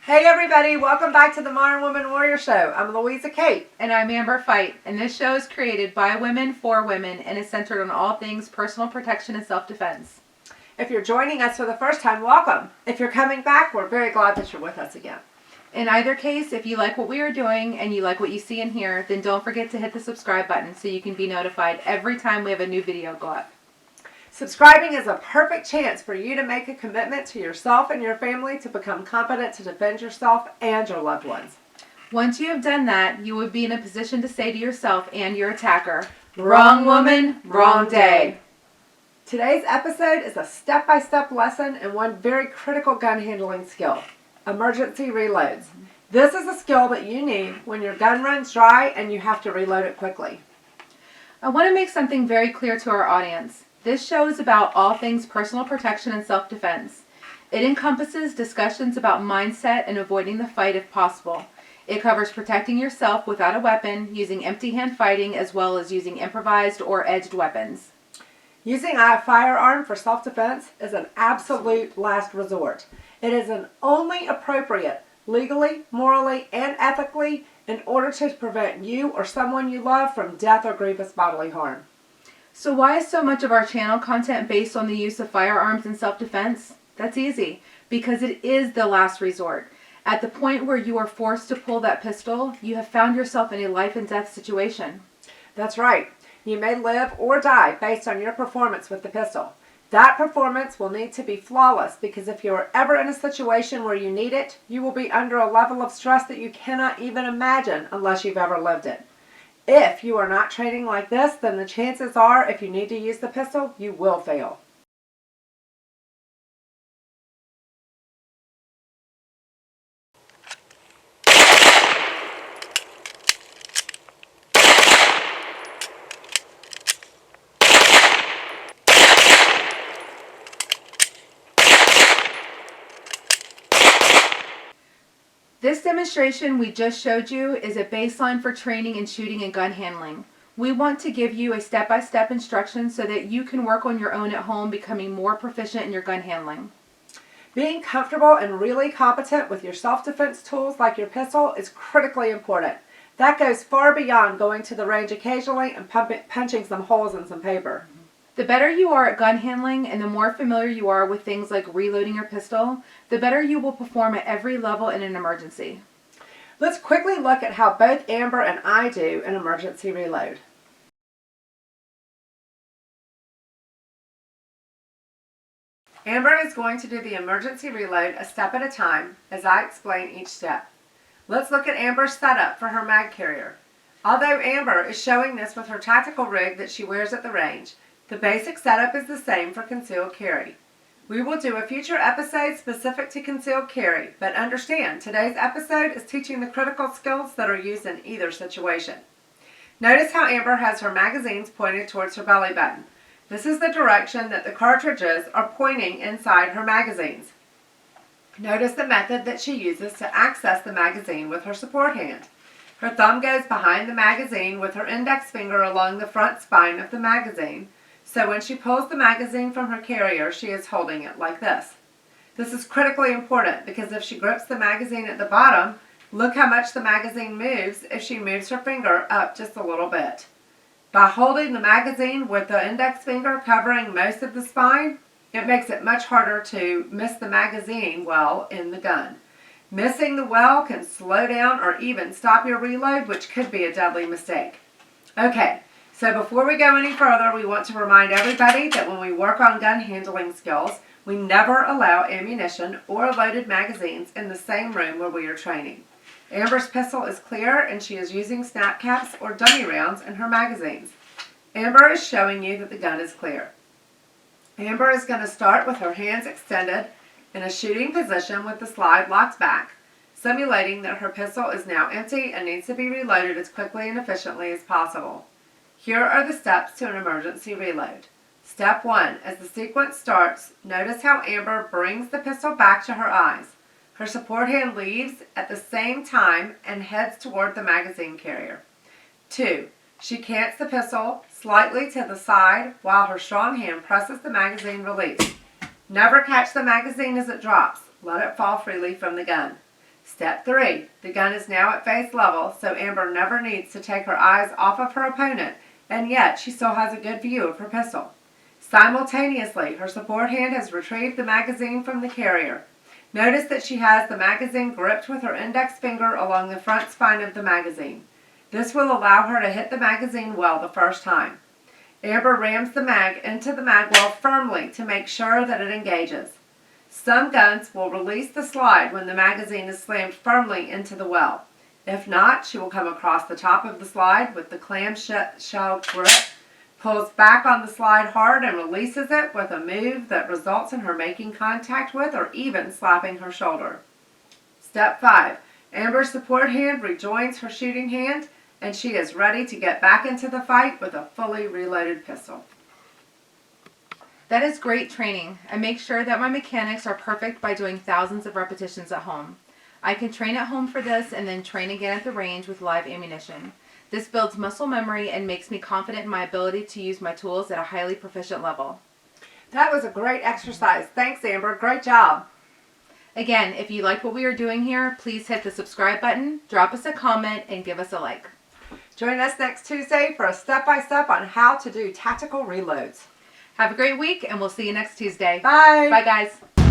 Hey everybody, welcome back to the Modern Woman Warrior Show. I'm Louisa Kate. And I'm Amber Fight, and this show is created by women for women and is centered on all things personal protection and self-defense. If you're joining us for the first time, welcome. If you're coming back, we're very glad that you're with us again. In either case, if you like what we are doing and you like what you see and hear, then don't forget to hit the subscribe button so you can be notified every time we have a new video go up. Subscribing is a perfect chance for you to make a commitment to yourself and your family to become competent to defend yourself and your loved ones. Once you have done that, you will be in a position to say to yourself and your attacker, "Wrong woman, wrong day." Today's episode is a step-by-step lesson in one very critical gun handling skill, emergency reloads. This is a skill that you need when your gun runs dry and you have to reload it quickly. I want to make something very clear to our audience. This show is about all things personal protection and self-defense. It encompasses discussions about mindset and avoiding the fight if possible. It covers protecting yourself without a weapon, using empty hand fighting, as well as using improvised or edged weapons. Using a firearm for self-defense is an absolute last resort. It is an only appropriate legally, morally, and ethically in order to prevent you or someone you love from death or grievous bodily harm. So why is so much of our channel content based on the use of firearms in self-defense? That's easy, because it is the last resort. At the point where you are forced to pull that pistol, you have found yourself in a life and death situation. That's right. You may live or die based on your performance with the pistol. That performance will need to be flawless, because if you are ever in a situation where you need it, you will be under a level of stress that you cannot even imagine unless you've ever lived it. If you are not training like this, then the chances are, if you need to use the pistol, you will fail. This demonstration we just showed you is a baseline for training in shooting and gun handling. We want to give you a step-by-step instruction so that you can work on your own at home, becoming more proficient in your gun handling. Being comfortable and really competent with your self-defense tools like your pistol is critically important. That goes far beyond going to the range occasionally and punching some holes in some paper. The better you are at gun handling and the more familiar you are with things like reloading your pistol, the better you will perform at every level in an emergency. Let's quickly look at how both Amber and I do an emergency reload. Amber is going to do the emergency reload a step at a time as I explain each step. Let's look at Amber's setup for her mag carrier. Although Amber is showing this with her tactical rig that she wears at the range, the basic setup is the same for concealed carry. We will do a future episode specific to concealed carry, but understand today's episode is teaching the critical skills that are used in either situation. Notice how Amber has her magazines pointed towards her belly button. This is the direction that the cartridges are pointing inside her magazines. Notice the method that she uses to access the magazine with her support hand. Her thumb goes behind the magazine with her index finger along the front spine of the magazine. So when she pulls the magazine from her carrier, she is holding it like this. This is critically important because if she grips the magazine at the bottom, look how much the magazine moves if she moves her finger up just a little bit. By holding the magazine with the index finger covering most of the spine, it makes it much harder to miss the magazine well in the gun. Missing the well can slow down or even stop your reload, which could be a deadly mistake. Okay. So before we go any further, we want to remind everybody that when we work on gun handling skills, we never allow ammunition or loaded magazines in the same room where we are training. Amber's pistol is clear and she is using snap caps or dummy rounds in her magazines. Amber is showing you that the gun is clear. Amber is going to start with her hands extended in a shooting position with the slide locked back, simulating that her pistol is now empty and needs to be reloaded as quickly and efficiently as possible. Here are the steps to an emergency reload. Step 1. As the sequence starts, notice how Amber brings the pistol back to her eyes. Her support hand leaves at the same time and heads toward the magazine carrier. 2. She cants the pistol slightly to the side while her strong hand presses the magazine release. Never catch the magazine as it drops. Let it fall freely from the gun. Step 3. The gun is now at face level, so Amber never needs to take her eyes off of her opponent, and yet she still has a good view of her pistol. Simultaneously, her support hand has retrieved the magazine from the carrier. Notice that she has the magazine gripped with her index finger along the front spine of the magazine. This will allow her to hit the magazine well the first time. Amber rams the mag into the mag well firmly to make sure that it engages. Some guns will release the slide when the magazine is slammed firmly into the well. If not, she will come across the top of the slide with the clamshell grip, pulls back on the slide hard and releases it with a move that results in her making contact with or even slapping her shoulder. Step 5. Amber's support hand rejoins her shooting hand, and she is ready to get back into the fight with a fully reloaded pistol. That is great training. I make sure that my mechanics are perfect by doing thousands of repetitions at home. I can train at home for this and then train again at the range with live ammunition. This builds muscle memory and makes me confident in my ability to use my tools at a highly proficient level. That was a great exercise. Thanks, Amber. Great job. Again, if you liked what we are doing here, please hit the subscribe button, drop us a comment, and give us a like. Join us next Tuesday for a step-by-step on how to do tactical reloads. Have a great week, and we'll see you next Tuesday. Bye. Bye, guys.